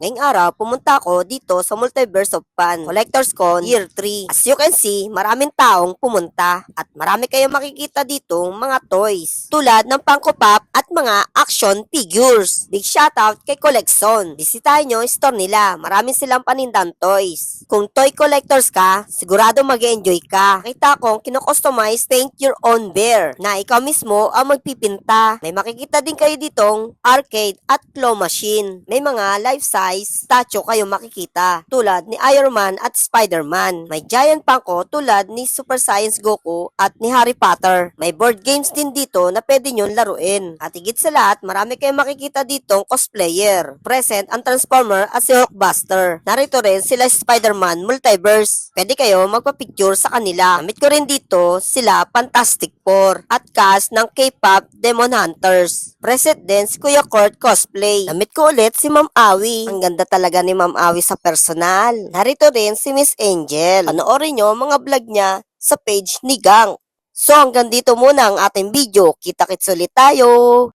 Ngayong araw, pumunta ako dito sa Multiverse of Fun Collectors Con Year 3. As you can see, maraming taong pumunta at marami kayong makikita dito mga toys. Tulad ng Funko Pop at mga action figures. Big shoutout kay Collection. Bisitahin nyo yung store nila. Marami silang panindang toys. Kung toy collectors ka, sigurado mag-enjoy ka. Kita kong kino-customize paint your own bear na ikaw mismo ang magpipinta. May makikita din kayo ditong arcade at claw machine. May mga life-size statue kayo makikita tulad ni Iron Man at Spider-Man. May giant Funko tulad ni Super Science Goku at ni Harry Potter. May board games din dito na pwede nyo laruin. At higit sa lahat, marami kayong makikita ditong cosplayer. Present ang Transformer at si Hulkbuster. Narito rin sila Spider-Man Multiverse. Pwede kayo magpa-picture sa kanila. Namit ko rin dito sila Fantastic Four at cast ng K-pop Demon Hunters. Present din si Kuya Kurt Cosplay. Namit ko ulit si Ma'am Awi. Ang ganda talaga ni Ma'am Awi sa personal. Narito rin si Miss Angel. Panoorin nyo mga vlog niya sa page ni Gang. So hanggang dito muna ang ating video. Kita-kits ulit tayo!